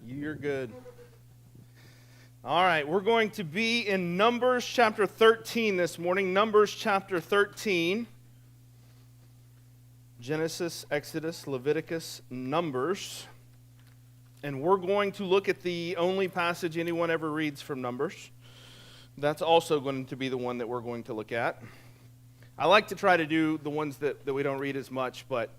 You're good. All right, we're going to be in Numbers chapter 13 this morning. Numbers chapter 13. Genesis, Exodus, Leviticus, Numbers. And we're going to look at the only passage anyone ever reads from Numbers. That's also going to be the one that we're going to look at. I like to try to do the ones that we don't read as much, but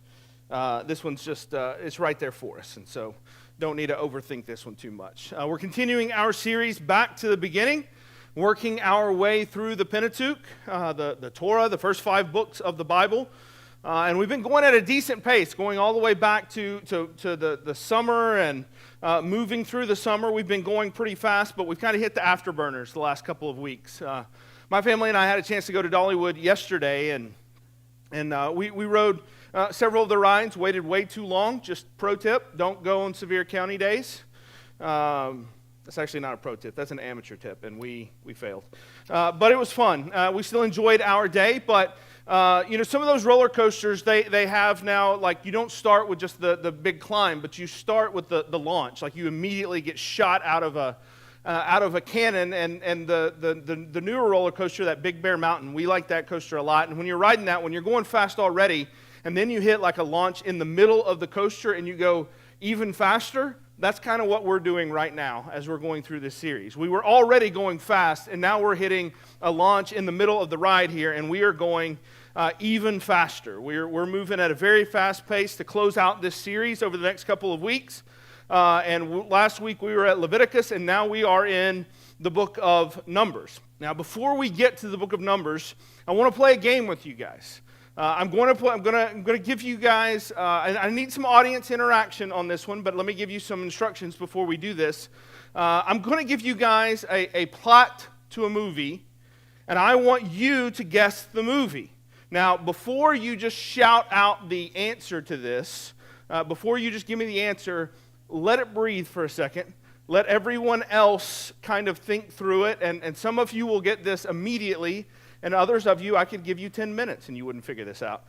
this one's just, it's right there for us. And so don't need to overthink this one too much. We're continuing our series back to the beginning, working our way through the Pentateuch, the Torah, the first 5 books of the Bible. And we've been going at a decent pace, going all the way back to the summer and moving through the summer. We've been going pretty fast, but we've kind of hit the afterburners the last couple of weeks. My family and I had a chance to go to Dollywood yesterday, and we rode several of the rides, waited way too long. Just pro tip, don't go on Sevier County days. That's actually not a pro tip, that's an amateur tip, and we failed. But it was fun. We still enjoyed our day, but some of those roller coasters, they have now, like, you don't start with just the big climb, but you start with the launch. Like, you immediately get shot out of a cannon, and the newer roller coaster, that Big Bear Mountain, we like that coaster a lot. And when you're riding that, when you're going fast already, and then you hit like a launch in the middle of the coaster and you go even faster, that's kind of what we're doing right now as we're going through this series. We were already going fast, and now we're hitting a launch in the middle of the ride here, and we are going even faster. We're moving at a very fast pace to close out this series over the next couple of weeks. Last week we were at Leviticus, and now we are in the book of Numbers. Now, before we get to the book of Numbers, I want to play a game with you guys. I'm going to give you guys. I need some audience interaction on this one, but let me give you some instructions before we do this. I'm going to give you guys a plot to a movie, and I want you to guess the movie. Now, before you just shout out the answer to this, before you just give me the answer, let it breathe for a second. Let everyone else kind of think through it, and some of you will get this immediately, and others of you, I could give you 10 minutes and you wouldn't figure this out.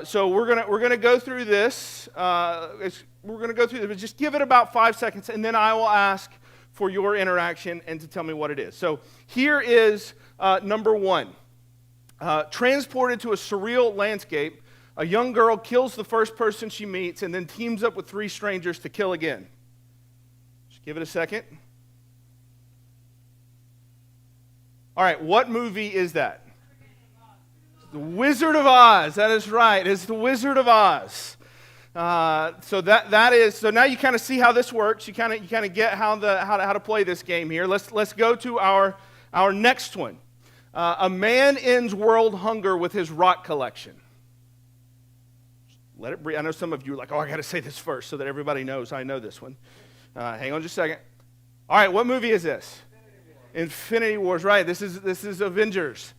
So we're gonna go through this. But just give it about 5 seconds, and then I will ask for your interaction and to tell me what it is. So here is number 1. Transported to a surreal landscape, a young girl kills the first person she meets and then teams up with 3 strangers to kill again. Just give it a second. All right, what movie is that? The Wizard of Oz. That is right. It's The Wizard of Oz. So now you kind of see how this works. You kind of get how to play this game here. Let's go to our next one. A man ends world hunger with his rock collection. Let it breathe. I know some of you are like, I got to say this first so that everybody knows I know this one. Hang on just a second. All right, what movie is this? Infinity Wars, right. This is Avengers.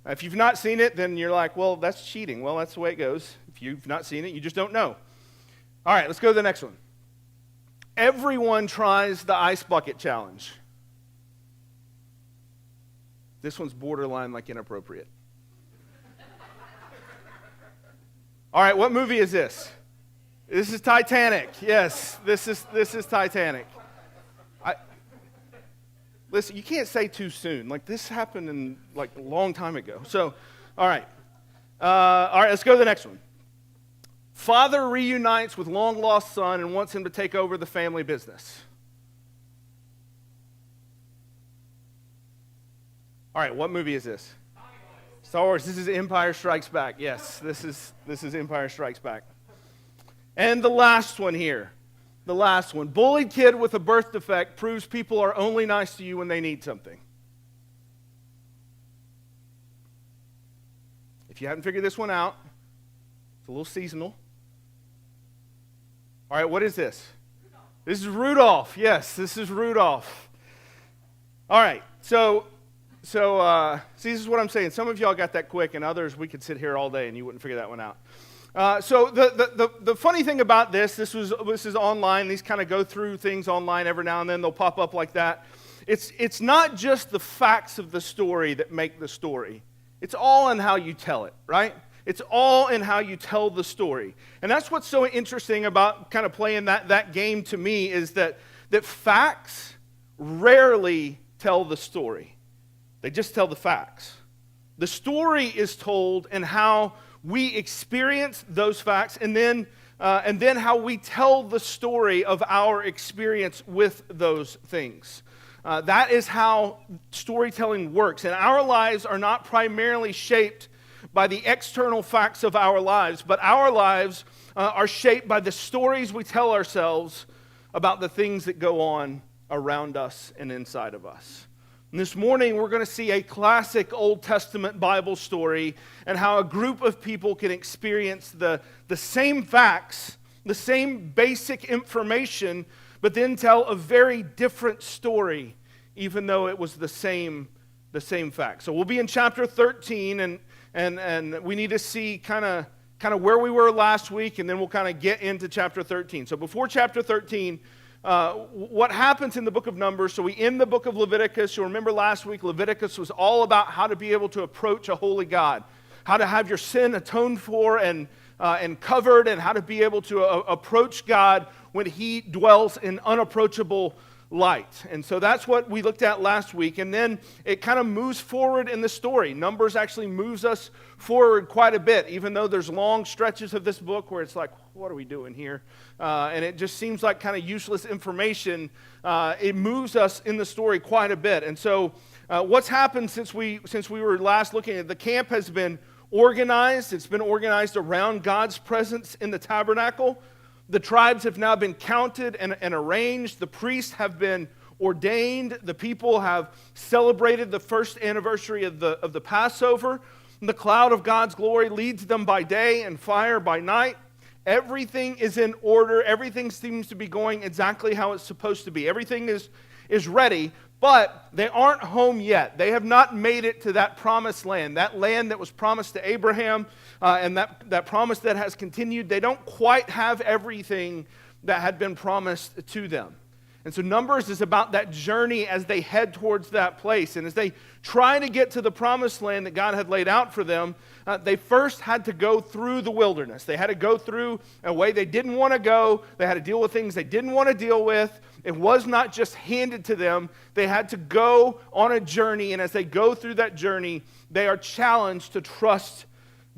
If you've not seen it, then you're like, well, that's cheating. Well, that's the way it goes. If you've not seen it, you just don't know. All right, let's go to the next one. Everyone tries the ice bucket challenge. This one's borderline like inappropriate. All right, what movie is this? This is Titanic. Yes, this is Titanic. Listen, you can't say too soon. Like, this happened in a long time ago. So, all right, let's go to the next one. Father reunites with long-lost son and wants him to take over the family business. All right, what movie is this? Star Wars. This is Empire Strikes Back. Yes, this is Empire Strikes Back. And the last one here. The last one. Bullied kid with a birth defect proves people are only nice to you when they need something. If you haven't figured this one out, it's a little seasonal. All right, what is this? Rudolph. This is Rudolph. Yes, this is Rudolph. All right, so see, this is what I'm saying. Some of y'all got that quick, and others, we could sit here all day and you wouldn't figure that one out. So the funny thing about this is online. These kind of go through things online every now and then. They'll pop up like that. It's not just the facts of the story that make the story. It's all in how you tell it, right? It's all in how you tell the story. And that's what's so interesting about kind of playing that game to me is that that facts rarely tell the story. They just tell the facts. The story is told in how we experience those facts, and then how we tell the story of our experience with those things. That is how storytelling works. And our lives are not primarily shaped by the external facts of our lives, but our lives are shaped by the stories we tell ourselves about the things that go on around us and inside of us. And this morning, we're going to see a classic Old Testament Bible story and how a group of people can experience the same facts, the same basic information, but then tell a very different story, even though it was the same fact. So we'll be in chapter 13, and we need to see kind of where we were last week, and then we'll kind of get into chapter 13. So before chapter 13, what happens in the book of Numbers, so we end the book of Leviticus. You'll remember last week, Leviticus was all about how to be able to approach a holy God, how to have your sin atoned for and covered, and how to be able to approach God when He dwells in unapproachable light. And so that's what we looked at last week. And then it kind of moves forward in the story. Numbers actually moves us forward quite a bit, even though there's long stretches of this book where it's like, what are we doing here? And it just seems like kind of useless information. It moves us in the story quite a bit. And so what's happened since we were last looking at the camp has been organized. It's been organized around God's presence in the tabernacle. The tribes have now been counted and arranged. The priests have been ordained. The people have celebrated the first anniversary of the Passover. And the cloud of God's glory leads them by day and fire by night. Everything is in order. Everything seems to be going exactly how it's supposed to be. Everything is ready, but they aren't home yet. They have not made it to that promised land that was promised to Abraham, and that promise that has continued. They don't quite have everything that had been promised to them. And so Numbers is about that journey as they head towards that place. And as they try to get to the promised land that God had laid out for them, they first had to go through the wilderness. They had to go through a way they didn't want to go. They had to deal with things they didn't want to deal with. It was not just handed to them. They had to go on a journey. And as they go through that journey, they are challenged to trust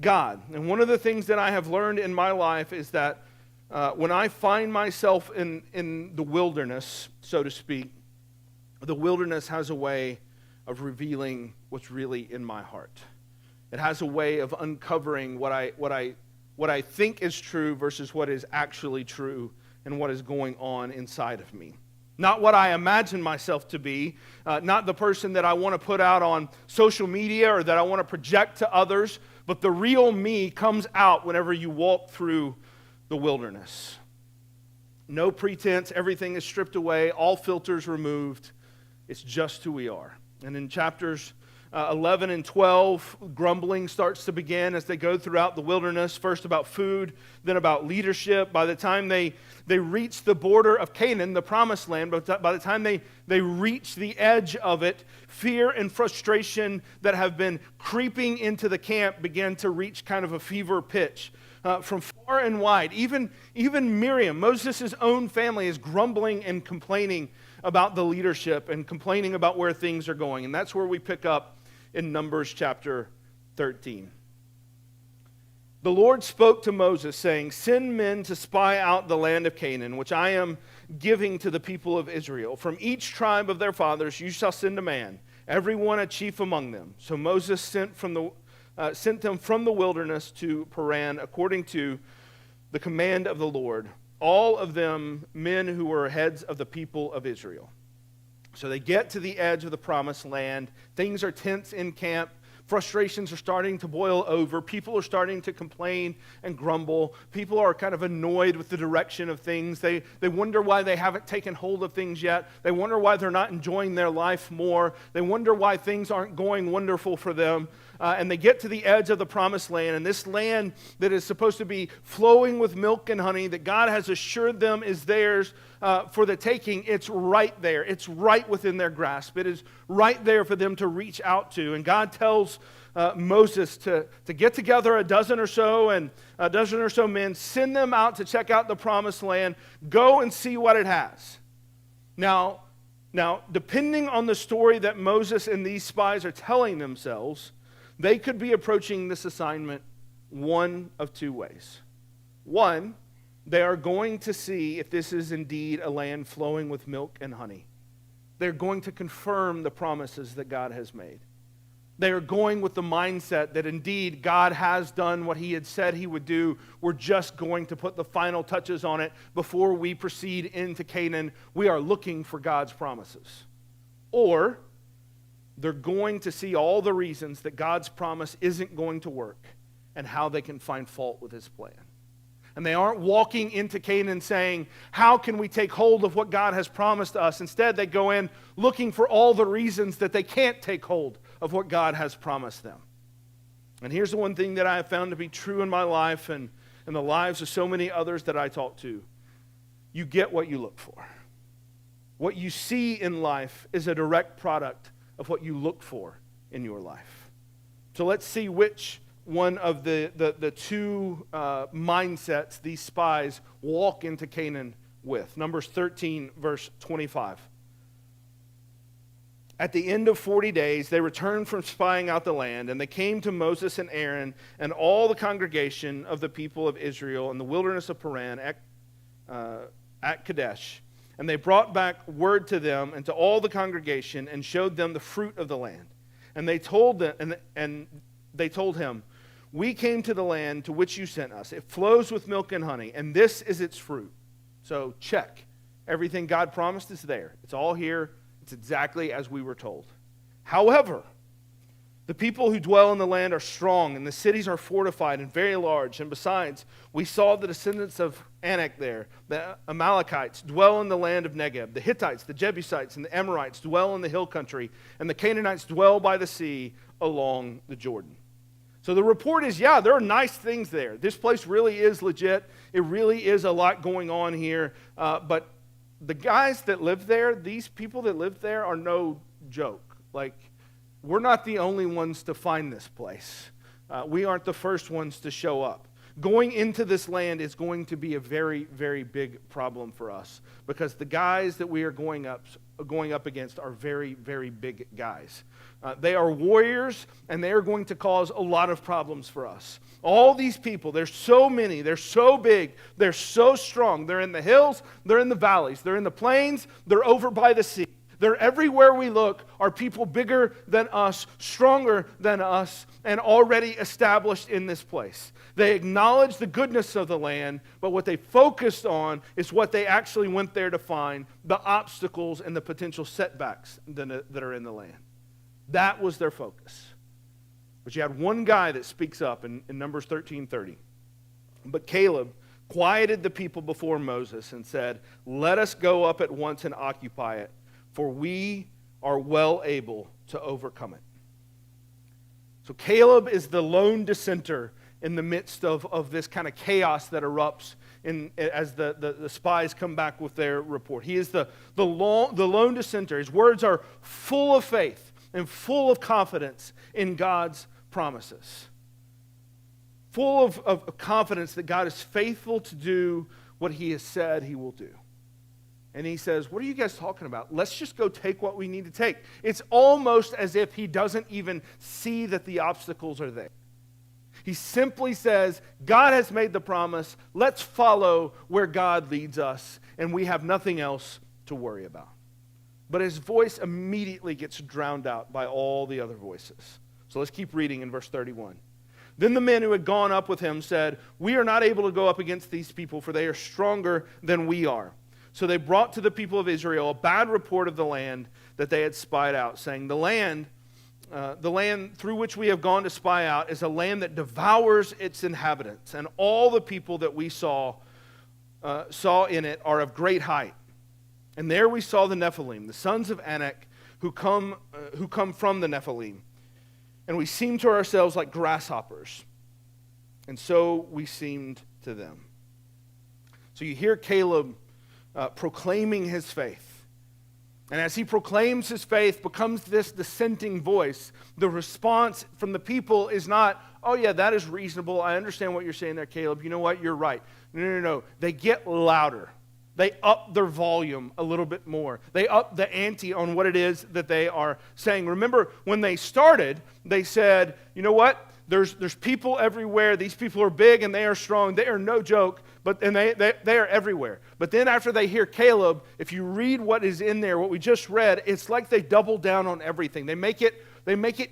God. And one of the things that I have learned in my life is that when I find myself in the wilderness, so to speak, the wilderness has a way of revealing what's really in my heart. It has a way of uncovering what I think is true versus what is actually true and what is going on inside of me. Not what I imagine myself to be, not the person that I want to put out on social media or that I want to project to others, but the real me comes out whenever you walk through the wilderness. No pretense, everything is stripped away, all filters removed. It's just who we are. And in chapters 11 and 12, grumbling starts to begin as they go throughout the wilderness, first about food, then about leadership. By the time they reach the border of Canaan, the promised land, but by the time they reach the edge of it, fear and frustration that have been creeping into the camp begin to reach kind of a fever pitch. From far and wide, even Miriam, Moses' own family, is grumbling and complaining about the leadership and complaining about where things are going. And that's where we pick up in Numbers chapter 13. The Lord spoke to Moses, saying, "Send men to spy out the land of Canaan, which I am giving to the people of Israel. From each tribe of their fathers you shall send a man, every one a chief among them." So Moses sent them from the wilderness to Paran, according to the command of the Lord, all of them men who were heads of the people of Israel. So they get to the edge of the promised land. Things are tense in camp. Frustrations are starting to boil over. People are starting to complain and grumble. People are kind of annoyed with the direction of things. They wonder why they haven't taken hold of things yet. They wonder why they're not enjoying their life more. They wonder why things aren't going wonderful for them. And they get to the edge of the promised land, and this land that is supposed to be flowing with milk and honey, that God has assured them is theirs for the taking, it's right there. It's right within their grasp. It is right there for them to reach out to. And God tells Moses to get together a dozen or so men, send them out to check out the promised land, go and see what it has. Now, depending on the story that Moses and these spies are telling themselves, they could be approaching this assignment one of two ways. One, they are going to see if this is indeed a land flowing with milk and honey. They're going to confirm the promises that God has made. They are going with the mindset that indeed God has done what he had said he would do. We're just going to put the final touches on it before we proceed into Canaan. We are looking for God's promises. Or they're going to see all the reasons that God's promise isn't going to work and how they can find fault with his plan. And they aren't walking into Canaan saying, how can we take hold of what God has promised us? Instead, they go in looking for all the reasons that they can't take hold of what God has promised them. And here's the one thing that I have found to be true in my life and in the lives of so many others that I talk to. You get what you look for. What you see in life is a direct product of what you look for in your life. So let's see which one of the two mindsets these spies walk into Canaan with. Numbers 13, verse 25. At the end of 40 days, they returned from spying out the land, and they came to Moses and Aaron and all the congregation of the people of Israel in the wilderness of Paran at Kadesh. And they brought back word to them and to all the congregation and showed them the fruit of the land. And they told them, and they told him, we came to the land to which you sent us. It flows with milk and honey, and this is its fruit. So check. Everything God promised is there. It's all here. It's exactly as we were told. However, the people who dwell in the land are strong, and the cities are fortified and very large. And besides, we saw the descendants of Anak there. The Amalekites dwell in the land of Negeb. The Hittites, the Jebusites, and the Amorites dwell in the hill country. And the Canaanites dwell by the sea along the Jordan. So the report is, yeah, there are nice things there. This place really is legit. It really is a lot going on here. But the guys that live there, these people that live there are no joke. Like, we're not the only ones to find this place. We aren't the first ones to show up. Going into this land is going to be a very, very big problem for us because the guys that we are going up against are very, very big guys. They are warriors, and they are going to cause a lot of problems for us. All these people, there's so many, they're so big, they're so strong. They're in the hills, they're in the valleys, they're in the plains, they're over by the sea. They're everywhere we look are people bigger than us, stronger than us, and already established in this place. They acknowledge the goodness of the land, but what they focused on is what they actually went there to find, the obstacles and the potential setbacks that are in the land. That was their focus. But you had one guy that speaks up in Numbers 13:30. But Caleb quieted the people before Moses and said, let us go up at once and occupy it, for we are well able to overcome it. So Caleb is the lone dissenter in the midst of this kind of chaos that erupts as the spies come back with their report. He is the lone dissenter. His words are full of faith and full of confidence in God's promises. Full of confidence that God is faithful to do what he has said he will do. And he says, what are you guys talking about? Let's just go take what we need to take. It's almost as if he doesn't even see that the obstacles are there. He simply says, God has made the promise. Let's follow where God leads us, and we have nothing else to worry about. But his voice immediately gets drowned out by all the other voices. So let's keep reading in verse 31. Then the men who had gone up with him said, we are not able to go up against these people, for they are stronger than we are. So they brought to the people of Israel a bad report of the land that they had spied out, saying, the land through which we have gone to spy out is a land that devours its inhabitants, and all the people that we saw in it are of great height. And there we saw the Nephilim, the sons of Anak, who come from the Nephilim. And we seemed to ourselves like grasshoppers, and so we seemed to them. So you hear Caleb proclaiming his faith. And as he proclaims his faith, becomes this dissenting voice, the response from the people is not, oh yeah, that is reasonable. I understand what you're saying there, Caleb. You know what? You're right. No. They get louder. They up their volume a little bit more. They up the ante on what it is that they are saying. Remember, when they started, they said, you know what? There's people everywhere. These people are big and they are strong. They are no joke, and they are everywhere. But then after they hear Caleb, if you read what is in there, what we just read, it's like they double down on everything. They make it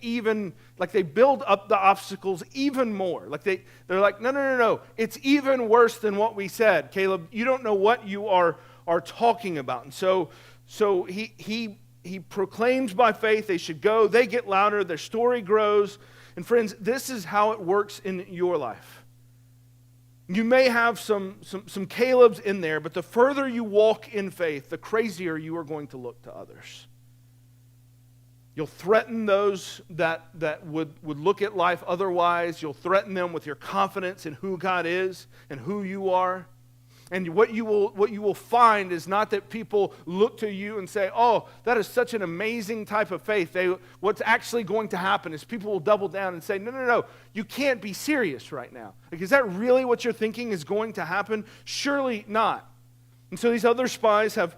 even, like they build up the obstacles even more. Like they're like, no. It's even worse than what we said. Caleb, you don't know what you are talking about. And so he proclaims by faith they should go. They get louder. Their story grows. And friends, this is how it works in your life. You may have some Calebs in there, but the further you walk in faith, the crazier you are going to look to others. You'll threaten those that would look at life otherwise. You'll threaten them with your confidence in who God is and who you are. And what you will find is not that people look to you and say, oh, that is such an amazing type of faith. What's actually going to happen is people will double down and say, no, you can't be serious right now. Like, is that really what you're thinking is going to happen? Surely not. And so these other spies have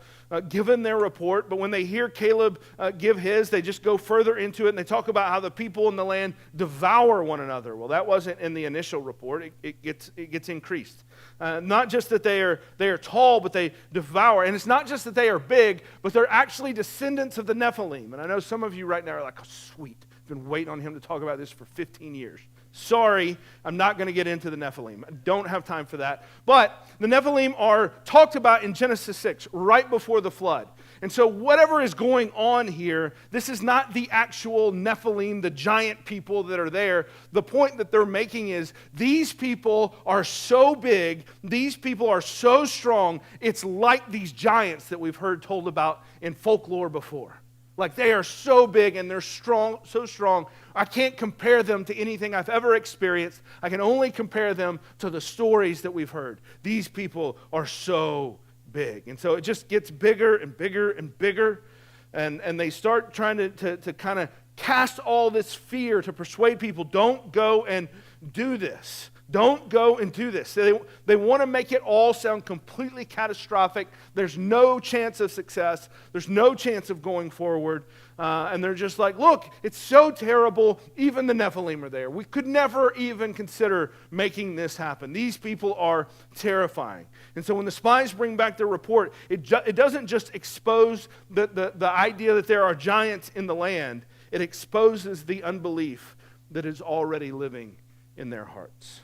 given their report, but when they hear Caleb give his, they just go further into it, and they talk about how the people in the land devour one another. Well, that wasn't in the initial report. It gets increased. Not just that they are tall, but they devour. And it's not just that they are big, but they're actually descendants of the Nephilim. And I know some of you right now are like, oh, sweet. I've been waiting on him to talk about this for 15 years. Sorry, I'm not going to get into the Nephilim. I don't have time for that. But the Nephilim are talked about in Genesis 6, right before the flood. And so whatever is going on here, this is not the actual Nephilim, the giant people that are there. The point that they're making is these people are so big, these people are so strong, it's like these giants that we've heard told about in folklore before. Like they are so big and they're strong, so strong. I can't compare them to anything I've ever experienced. I can only compare them to the stories that we've heard. These people are so big. And so it just gets bigger and bigger and bigger. And they start trying to kind of cast all this fear to persuade people, don't go and do this. Don't go and do this. They want to make it all sound completely catastrophic. There's no chance of success. There's no chance of going forward. And they're just like, look, it's so terrible. Even the Nephilim are there. We could never even consider making this happen. These people are terrifying. And so when the spies bring back their report, it doesn't just expose the idea that there are giants in the land. It exposes the unbelief that is already living in their hearts.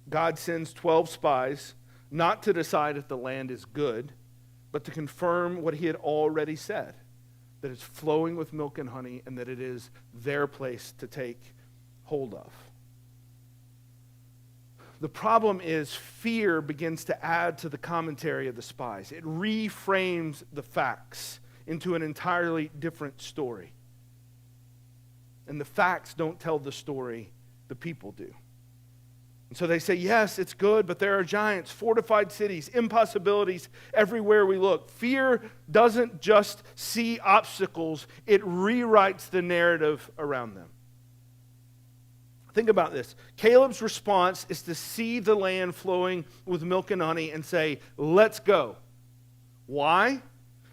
God sends 12 spies, not to decide if the land is good, but to confirm what he had already said, that it's flowing with milk and honey and that it is their place to take hold of. The problem is fear begins to add to the commentary of the spies. It reframes the facts into an entirely different story. And the facts don't tell the story, the people do. And so they say, yes, it's good, but there are giants, fortified cities, impossibilities everywhere we look. Fear doesn't just see obstacles, it rewrites the narrative around them. Think about this. Caleb's response is to see the land flowing with milk and honey and say, let's go. Why?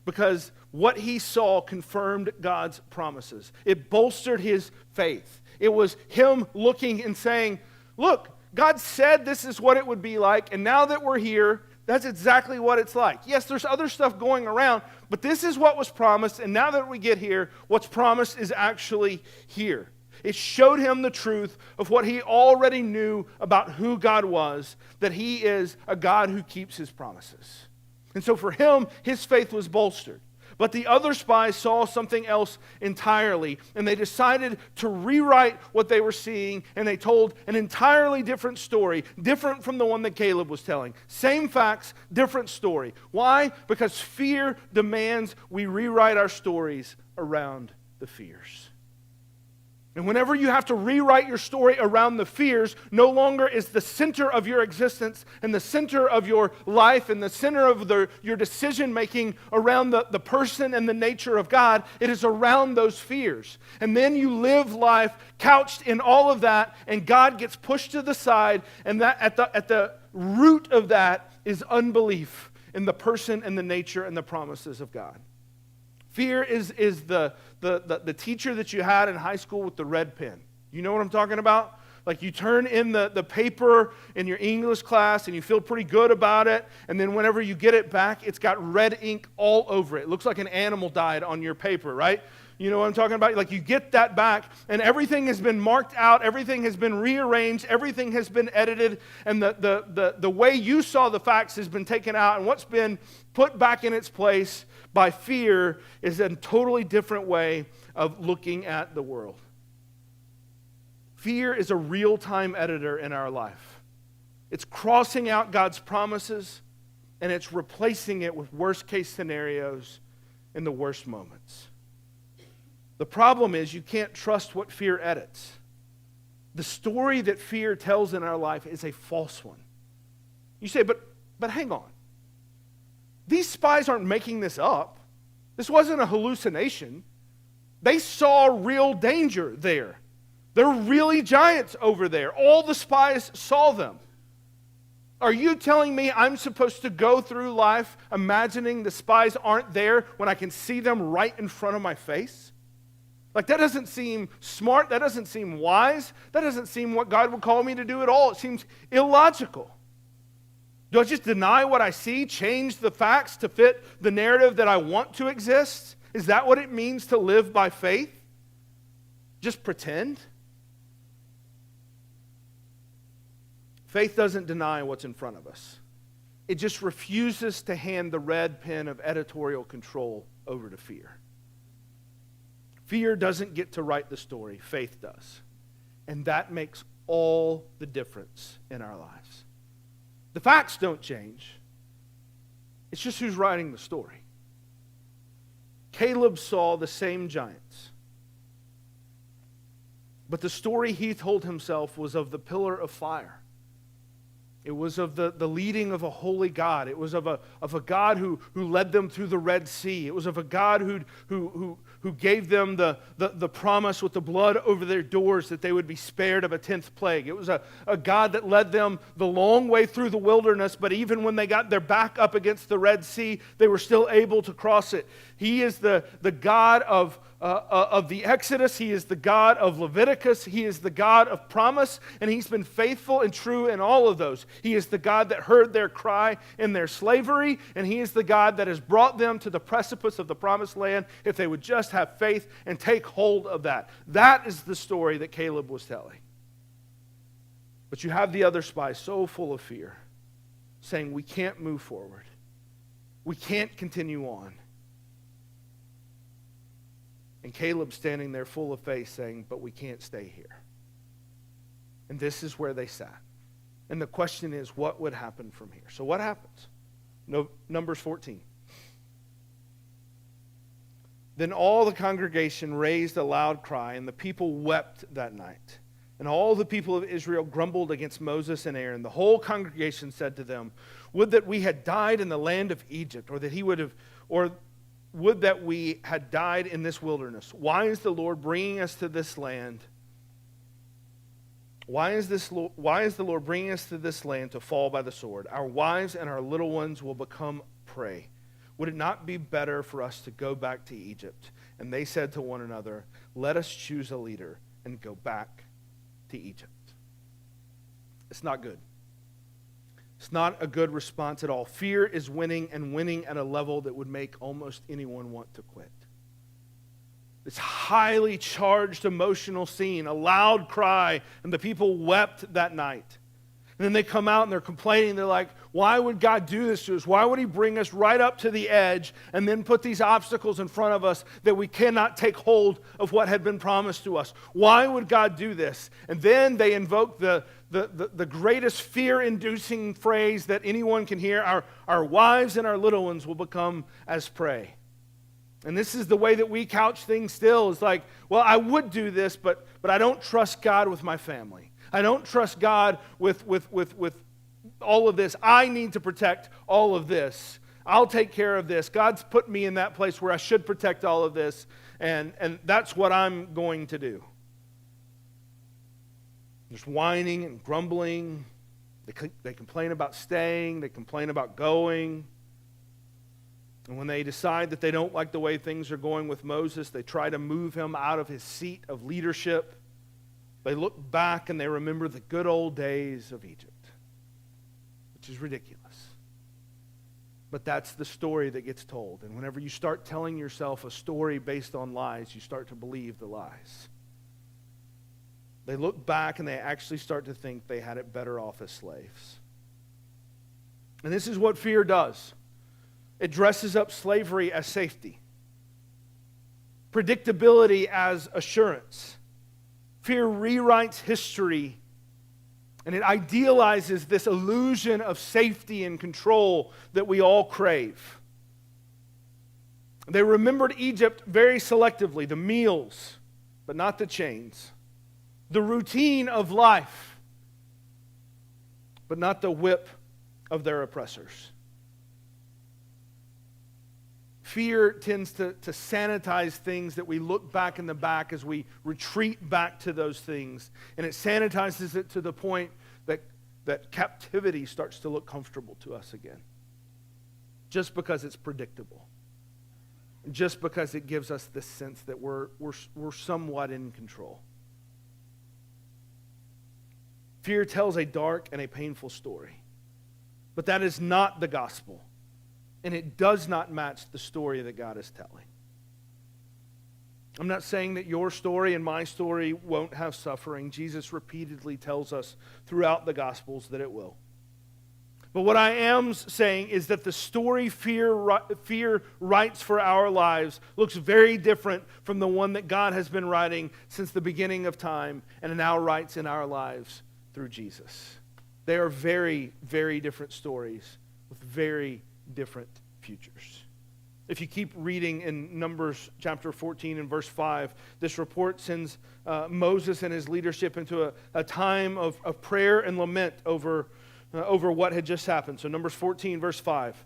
Because what he saw confirmed God's promises. It bolstered his faith. It was him looking and saying, look, God said this is what it would be like, and now that we're here, that's exactly what it's like. Yes, there's other stuff going around, but this is what was promised, and now that we get here, what's promised is actually here. It showed him the truth of what he already knew about who God was, that he is a God who keeps his promises. And so for him, his faith was bolstered. But the other spies saw something else entirely, and they decided to rewrite what they were seeing, and they told an entirely different story, different from the one that Caleb was telling. Same facts, different story. Why? Because fear demands we rewrite our stories around the fears. And whenever you have to rewrite your story around the fears, no longer is the center of your existence and the center of your life and the center of your decision-making around the person and the nature of God. It is around those fears. And then you live life couched in all of that, and God gets pushed to the side, and that at the root of that is unbelief. in the person and the nature and the promises of God. Fear is the teacher that you had in high school with the red pen. You know what I'm talking about? Like you turn in the paper in your English class and you feel pretty good about it, and then whenever you get it back, it's got red ink all over it. It looks like an animal died on your paper, right? You know what I'm talking about? Like you get that back and everything has been marked out, everything has been rearranged, everything has been edited, and the way you saw the facts has been taken out, and what's been put back in its place by fear is a totally different way of looking at the world. Fear is a real-time editor in our life. It's crossing out God's promises and it's replacing it with worst-case scenarios in the worst moments. The problem is you can't trust what fear edits. The story that fear tells in our life is a false one. You say, but hang on. These spies aren't making this up. This wasn't a hallucination. They saw real danger there. There are really giants over there. All the spies saw them. Are you telling me I'm supposed to go through life imagining the spies aren't there when I can see them right in front of my face? Like that doesn't seem smart. That doesn't seem wise. That doesn't seem what God would call me to do at all. It seems illogical. Do I just deny what I see, change the facts to fit the narrative that I want to exist? Is that what it means to live by faith? Just pretend? Faith doesn't deny what's in front of us. It just refuses to hand the red pen of editorial control over to fear. Fear doesn't get to write the story. Faith does. And that makes all the difference in our lives. The facts don't change. It's just who's writing the story. Caleb saw the same giants. But the story he told himself was of the pillar of fire. It was of the leading of a holy God. It was of a God who led them through the Red Sea. It was of a God who gave them the promise with the blood over their doors that they would be spared of a 10th plague. It was a God that led them the long way through the wilderness, but even when they got their back up against the Red Sea, they were still able to cross it. He is the God of the Exodus. He is the God of Leviticus. He is the God of promise, and He's been faithful and true in all of those. He is the God that heard their cry in their slavery, and He is the God that has brought them to the precipice of the promised land if they would just have faith and take hold of that. That is the story that Caleb was telling. But you have the other spies so full of fear, saying, we can't move forward. We can't continue on. And Caleb standing there full of faith saying, but we can't stay here. And this is where they sat. And the question is, what would happen from here? So what happens? Numbers 14. Then all the congregation raised a loud cry, and the people wept that night. And all the people of Israel grumbled against Moses and Aaron. The whole congregation said to them, would that we had died in the land of Egypt, would that we had died in this wilderness. Why is the Lord bringing us to this land? Why is the Lord bringing us to this land to fall by the sword? Our wives and our little ones will become prey. Would it not be better for us to go back to Egypt? And they said to one another, let us choose a leader and go back to Egypt. It's not good. It's not a good response at all. Fear is winning, and winning at a level that would make almost anyone want to quit. This highly charged emotional scene, a loud cry, and the people wept that night. And then they come out and they're complaining. They're like, why would God do this to us? Why would He bring us right up to the edge and then put these obstacles in front of us that we cannot take hold of what had been promised to us? Why would God do this? And then they invoke the greatest fear-inducing phrase that anyone can hear. Our wives and our little ones will become as prey. And this is the way that we couch things still. It's like, well, I would do this, but I don't trust God with my family. I don't trust God with all of this. I need to protect all of this. I'll take care of this. God's put me in that place where I should protect all of this, and that's what I'm going to do. Just whining and grumbling. They complain about staying. They complain about going. And when they decide that they don't like the way things are going with Moses, they try to move him out of his seat of leadership. They look back and they remember the good old days of Egypt, which is ridiculous. But that's the story that gets told. And whenever you start telling yourself a story based on lies, you start to believe the lies. They look back and they actually start to think they had it better off as slaves. And this is what fear does. It dresses up slavery as safety, predictability as assurance. Fear rewrites history, and it idealizes this illusion of safety and control that we all crave. They remembered Egypt very selectively, the meals, but not the chains, the routine of life, but not the whip of their oppressors. Fear tends to sanitize things that we look back in the back as we retreat back to those things. And it sanitizes it to the point that captivity starts to look comfortable to us again. Just because it's predictable. Just because it gives us this sense that we're somewhat in control. Fear tells a dark and a painful story. But that is not the gospel. And it does not match the story that God is telling. I'm not saying that your story and my story won't have suffering. Jesus repeatedly tells us throughout the Gospels that it will. But what I am saying is that the story fear writes for our lives looks very different from the one that God has been writing since the beginning of time and now writes in our lives through Jesus. They are very, very different stories with very different futures. If you keep reading in Numbers chapter 14 and verse 5, this report sends Moses and his leadership into a time of prayer and lament over what had just happened. So Numbers 14 verse 5.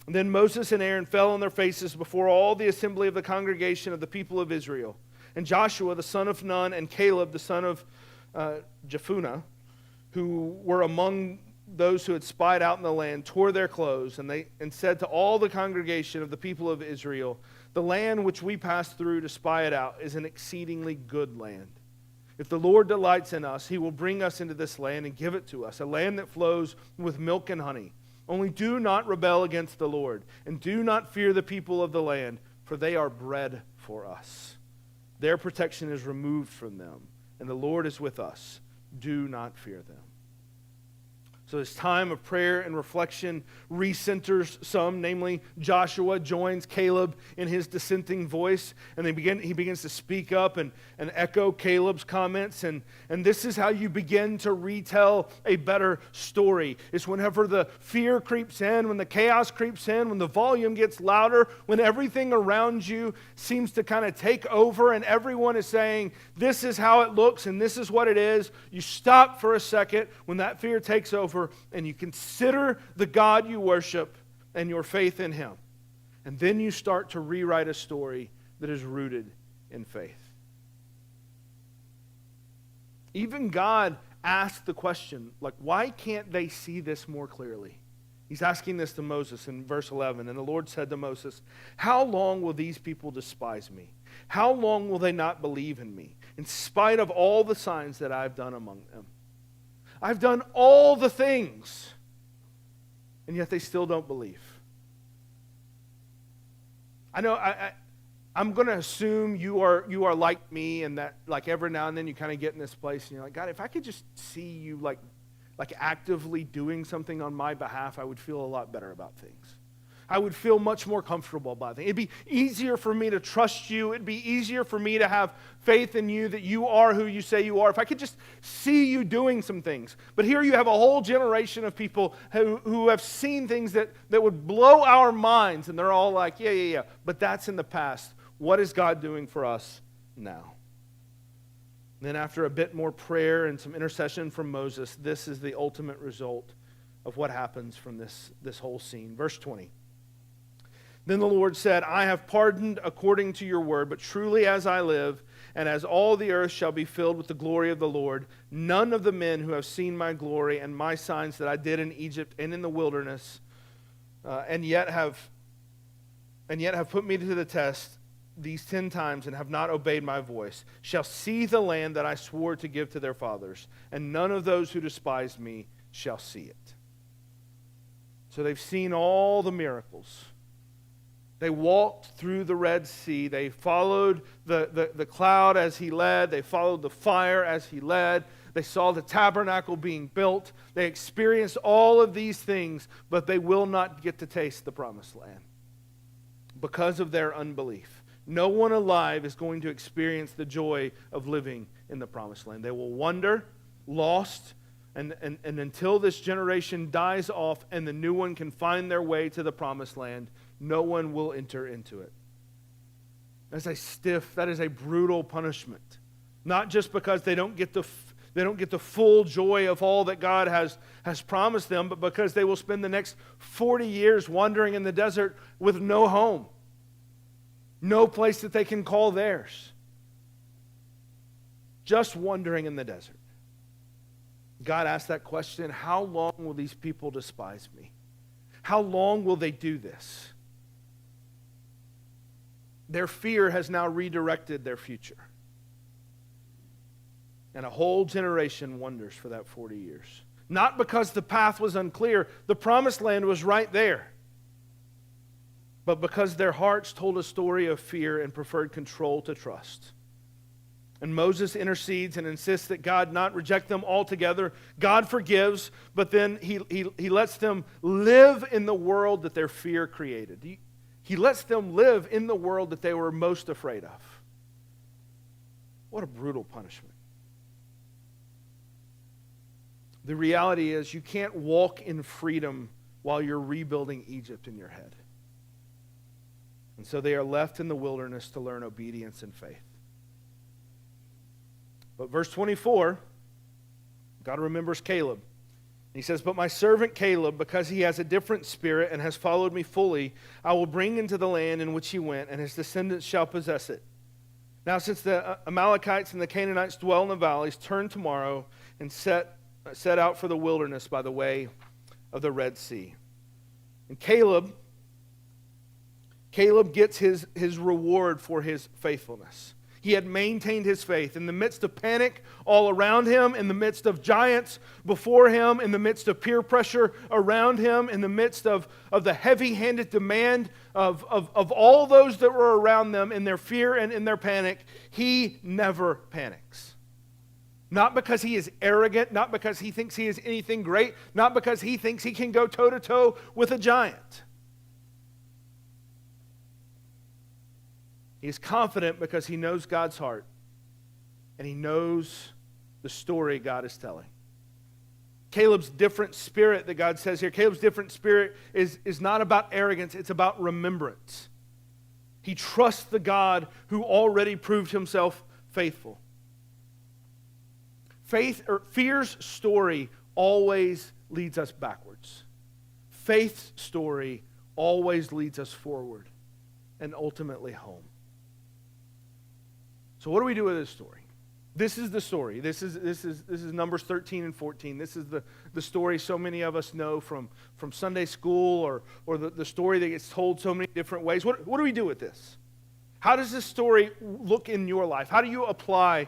And then Moses and Aaron fell on their faces before all the assembly of the congregation of the people of Israel. And Joshua the son of Nun and Caleb the son of Jephunneh, who were among those who had spied out in the land, tore their clothes and said to all the congregation of the people of Israel, the land which we passed through to spy it out is an exceedingly good land. If the Lord delights in us, he will bring us into this land and give it to us, a land that flows with milk and honey. Only do not rebel against the Lord, and do not fear the people of the land, for they are bread for us. Their protection is removed from them, and the Lord is with us. Do not fear them. So this time of prayer and reflection recenters some, namely Joshua joins Caleb in his dissenting voice, and he begins to speak up and echo Caleb's comments, and this is how you begin to retell a better story. It's whenever the fear creeps in, when the chaos creeps in, when the volume gets louder, when everything around you seems to kind of take over and everyone is saying, this is how it looks and this is what it is. You stop for a second when that fear takes over, and you consider the God you worship and your faith in him. And then you start to rewrite a story that is rooted in faith. Even God asked the question, like, why can't they see this more clearly? He's asking this to Moses in verse 11. And the Lord said to Moses, how long will these people despise me? How long will they not believe in me, in spite of all the signs that I've done among them? I've done all the things, and yet they still don't believe. I know I'm going to assume you are like me, and that like every now and then you kind of get in this place and you're like, God, if I could just see you like actively doing something on my behalf, I would feel a lot better about things. I would feel much more comfortable about things. It'd be easier for me to trust you. It'd be easier for me to have faith in you that you are who you say you are. If I could just see you doing some things. But here you have a whole generation of people who have seen things that would blow our minds, and they're all like, yeah. But that's in the past. What is God doing for us now? And then after a bit more prayer and some intercession from Moses, this is the ultimate result of what happens from this whole scene. Verse 20. Then the Lord said, I have pardoned according to your word, but truly as I live, and as all the earth shall be filled with the glory of the Lord, none of the men who have seen my glory and my signs that I did in Egypt and in the wilderness, and yet have and yet have put me to the test these 10 times and have not obeyed my voice, shall see the land that I swore to give to their fathers, and none of those who despise me shall see it. So they've seen all the miracles. They walked through the Red Sea. They followed the cloud as he led. They followed the fire as he led. They saw the tabernacle being built. They experienced all of these things, but they will not get to taste the promised land because of their unbelief. No one alive is going to experience the joy of living in the promised land. They will wander, lost, and until this generation dies off and the new one can find their way to the promised land, no one will enter into it. That is a brutal punishment. Not just because they don't get the full joy of all that God has promised them, but because they will spend the next 40 years wandering in the desert with no home. No place that they can call theirs. Just wandering in the desert. God asked that question, how long will these people despise me? How long will they do this? Their fear has now redirected their future. And a whole generation wanders for that 40 years. Not because the path was unclear. The promised land was right there. But because their hearts told a story of fear and preferred control to trust. And Moses intercedes and insists that God not reject them altogether. God forgives, but then he lets them live in the world that their fear created. He lets them live in the world that they were most afraid of. What a brutal punishment. The reality is you can't walk in freedom while you're rebuilding Egypt in your head. And so they are left in the wilderness to learn obedience and faith. But verse 24, God remembers Caleb. He says, but my servant Caleb, because he has a different spirit and has followed me fully, I will bring into the land in which he went, and his descendants shall possess it. Now since the Amalekites and the Canaanites dwell in the valleys, turn tomorrow and set out for the wilderness by the way of the Red Sea. And Caleb gets his reward for his faithfulness. He had maintained his faith in the midst of panic all around him, in the midst of giants before him, in the midst of peer pressure around him, in the midst of the heavy-handed demand of all those that were around them in their fear and in their panic. He never panics. Not because he is arrogant, not because he thinks he is anything great, not because he thinks he can go toe-to-toe with a giant. He is confident because he knows God's heart and he knows the story God is telling. Caleb's different spirit that God says here, Caleb's different spirit is not about arrogance, it's about remembrance. He trusts the God who already proved himself faithful. Fear's story always leads us backwards. Faith's story always leads us forward and ultimately home. So what do we do with this story? This is the story. This is Numbers 13 and 14. This is the story so many of us know from Sunday school or the story that gets told so many different ways. What do we do with this? How does this story look in your life? How do you apply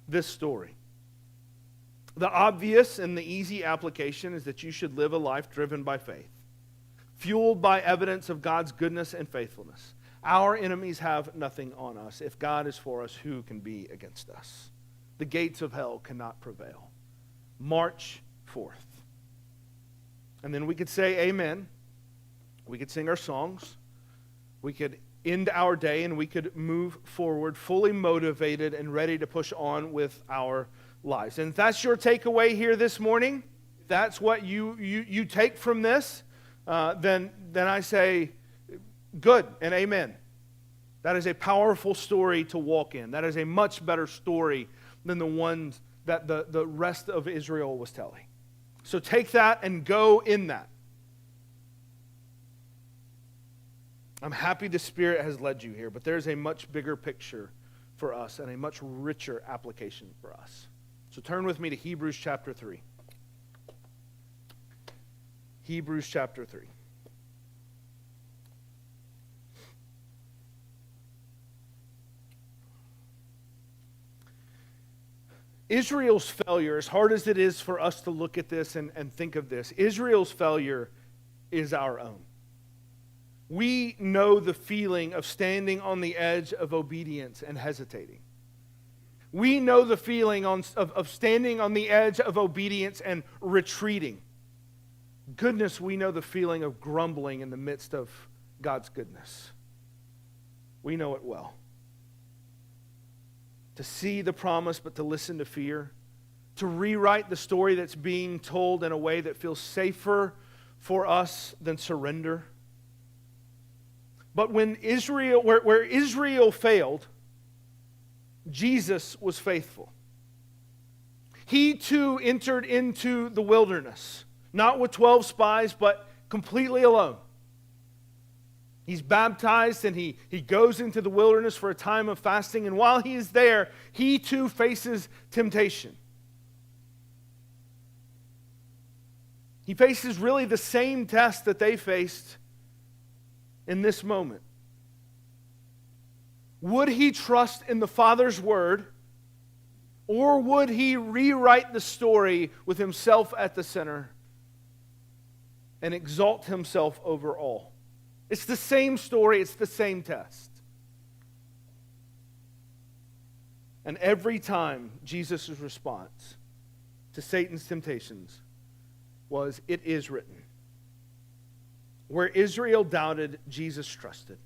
this story? The obvious and the easy application is that you should live a life driven by faith, fueled by evidence of God's goodness and faithfulness. Our enemies have nothing on us. If God is for us, who can be against us? The gates of hell cannot prevail. March forth. And then we could say amen. We could sing our songs. We could end our day and we could move forward fully motivated and ready to push on with our lives. And if that's your takeaway here this morning, if that's what you take from this, then I say good and amen. That is a powerful story to walk in. That is a much better story than the ones that the rest of Israel was telling. So take that and go in that. I'm happy the Spirit has led you here, but there's a much bigger picture for us and a much richer application for us. So turn with me to Hebrews chapter 3. Hebrews chapter 3. Israel's failure, as hard as it is for us to look at this and think of this, Israel's failure is our own. We know the feeling of standing on the edge of obedience and hesitating. We know the feeling of standing on the edge of obedience and retreating. Goodness, we know the feeling of grumbling in the midst of God's goodness. We know it well. To see the promise, but to listen to fear. To rewrite the story that's being told in a way that feels safer for us than surrender. But when Israel, where Israel failed, Jesus was faithful. He too entered into the wilderness, not with 12 spies, but completely alone. He's baptized and he goes into the wilderness for a time of fasting. And while he is there, he too faces temptation. He faces really the same test that they faced in this moment. Would he trust in the Father's word, or would he rewrite the story with himself at the center and exalt himself over all? It's the same story, it's the same test. And every time Jesus' response to Satan's temptations was, "It is written." Where Israel doubted, Jesus trusted.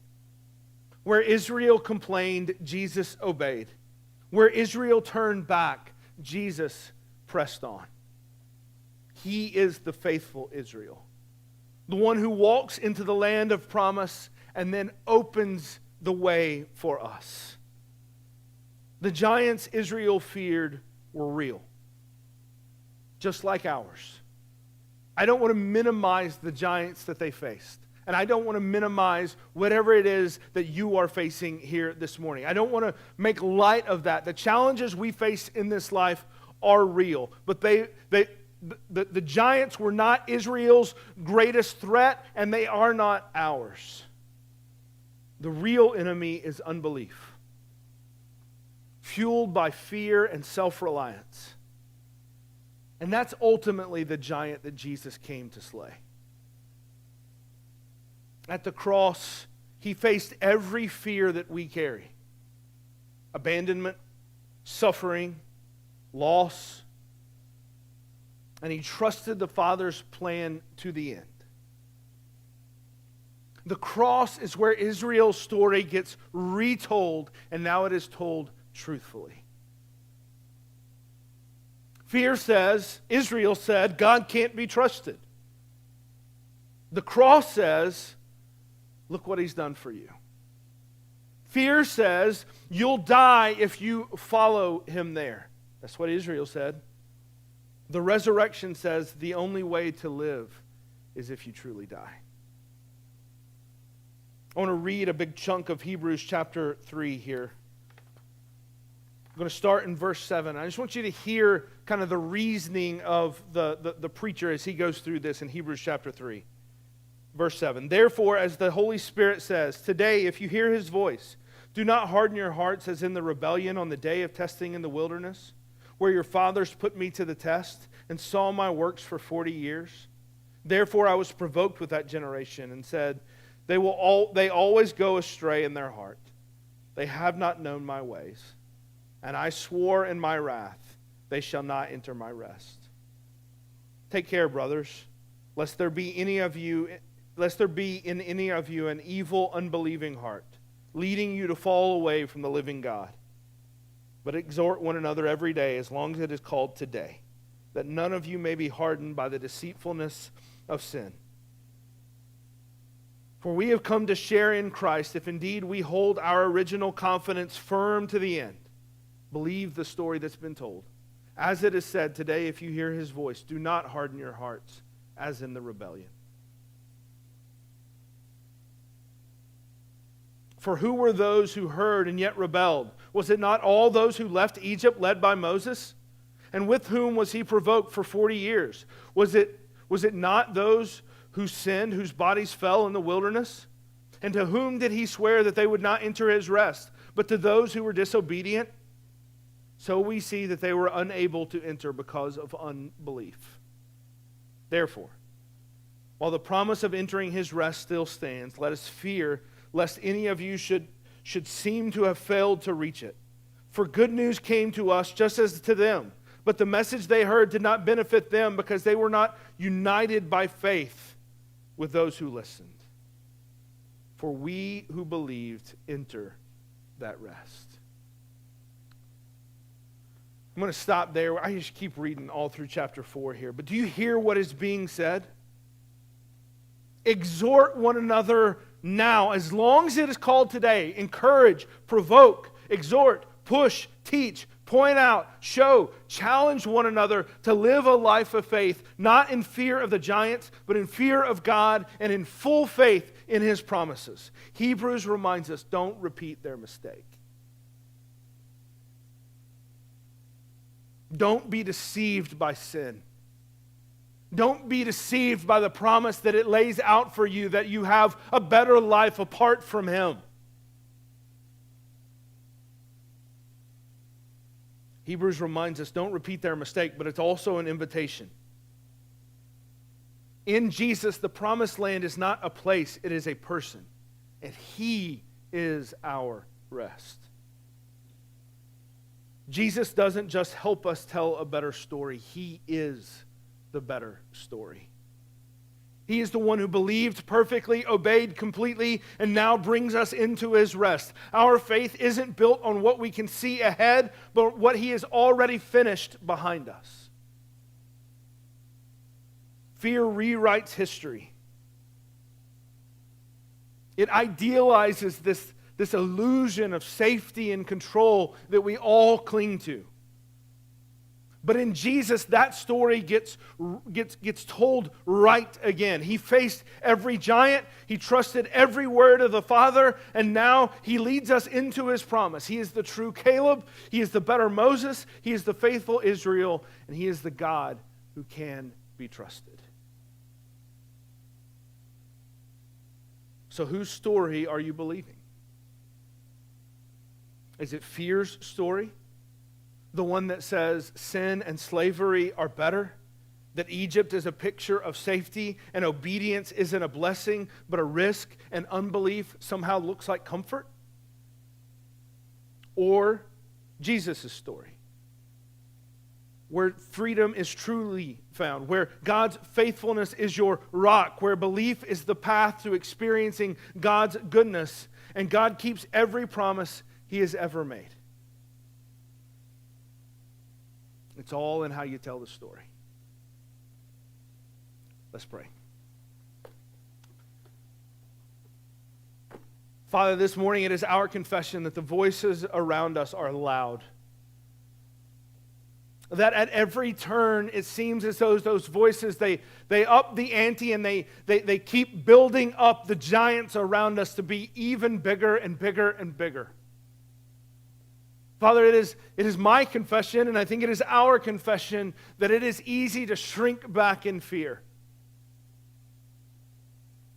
Where Israel complained, Jesus obeyed. Where Israel turned back, Jesus pressed on. He is the faithful Israel. The one who walks into the land of promise and then opens the way for us. The giants Israel feared were real, just like ours. I don't want to minimize the giants that they faced. And I don't want to minimize whatever it is that you are facing here this morning. I don't want to make light of that. The challenges we face in this life are real. But the giants were not Israel's greatest threat, and they are not ours. The real enemy is unbelief, fueled by fear and self-reliance. And that's ultimately the giant that Jesus came to slay. At the cross, he faced every fear that we carry. Abandonment, suffering, loss. And he trusted the Father's plan to the end. The cross is where Israel's story gets retold, and now it is told truthfully. Fear says, Israel said, God can't be trusted. The cross says, look what he's done for you. Fear says, you'll die if you follow him there. That's what Israel said. The resurrection says the only way to live is if you truly die. I want to read a big chunk of Hebrews chapter 3 here. I'm going to start in verse 7. I just want you to hear kind of the reasoning of the preacher as he goes through this in Hebrews chapter 3. Verse 7. Therefore, as the Holy Spirit says, today if you hear his voice, do not harden your hearts as in the rebellion on the day of testing in the wilderness, where your fathers put me to the test and saw my works for 40 years. Therefore I was provoked with that generation and said, they always go astray in their heart. They have not known my ways. And I swore in my wrath, they shall not enter my rest. Take care, brothers, lest there be in any of you an evil, unbelieving heart, leading you to fall away from the living God. But exhort one another every day, as long as it is called today, that none of you may be hardened by the deceitfulness of sin. For we have come to share in Christ, if indeed we hold our original confidence firm to the end. Believe the story that's been told. As it is said, today if you hear his voice, do not harden your hearts, as in the rebellion. For who were those who heard and yet rebelled? Was it not all those who left Egypt led by Moses? And with whom was he provoked for 40 years? Was it not those who sinned, whose bodies fell in the wilderness? And to whom did he swear that they would not enter his rest, but to those who were disobedient? So we see that they were unable to enter because of unbelief. Therefore, while the promise of entering his rest still stands, let us fear lest any of you should seem to have failed to reach it. For good news came to us just as to them, but the message they heard did not benefit them because they were not united by faith with those who listened. For we who believed enter that rest. I'm going to stop there. I just keep reading all through chapter 4 here. But do you hear what is being said? Exhort one another now, as long as it is called today. Encourage, provoke, exhort, push, teach, point out, show, challenge one another to live a life of faith, not in fear of the giants, but in fear of God and in full faith in his promises. Hebrews reminds us, don't repeat their mistake. Don't be deceived by sin. Don't be deceived by the promise that it lays out for you that you have a better life apart from him. Hebrews reminds us, don't repeat their mistake, but it's also an invitation. In Jesus, the promised land is not a place, it is a person. And he is our rest. Jesus doesn't just help us tell a better story. He is the better story. He is the one who believed perfectly, obeyed completely, and now brings us into his rest. Our faith isn't built on what we can see ahead, but what he has already finished behind us. Fear rewrites history. It idealizes this illusion of safety and control that we all cling to. But in Jesus, that story gets told right again. He faced every giant. He trusted every word of the Father. And now he leads us into his promise. He is the true Caleb. He is the better Moses. He is the faithful Israel. And he is the God who can be trusted. So whose story are you believing? Is it fear's story? The one that says sin and slavery are better? That Egypt is a picture of safety and obedience isn't a blessing, but a risk, and unbelief somehow looks like comfort? Or Jesus' story, where freedom is truly found, where God's faithfulness is your rock, where belief is the path to experiencing God's goodness, and God keeps every promise he has ever made. It's all in how you tell the story. Let's pray. Father, this morning it is our confession that the voices around us are loud. That at every turn it seems as though those voices, they up the ante and they keep building up the giants around us to be even bigger and bigger and bigger. Father, it is my confession, and I think it is our confession, that it is easy to shrink back in fear.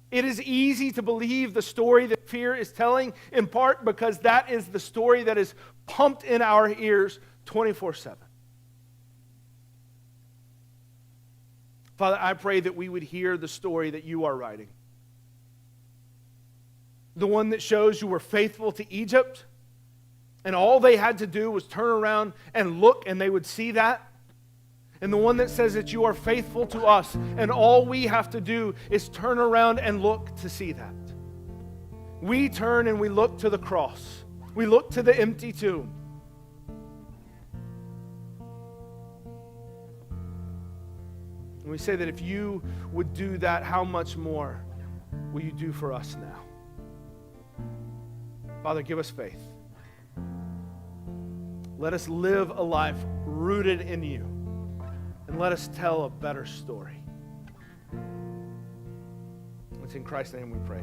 It is easy to believe the story that fear is telling, in part because that is the story that is pumped in our ears 24/7. Father, I pray that we would hear the story that you are writing. The one that shows you were faithful to Egypt, and all they had to do was turn around and look, and they would see that. And the one that says that you are faithful to us, and all we have to do is turn around and look to see that. We turn and we look to the cross. We look to the empty tomb. And we say that if you would do that, how much more will you do for us now? Father, give us faith. Let us live a life rooted in you. And let us tell a better story. It's in Christ's name we pray.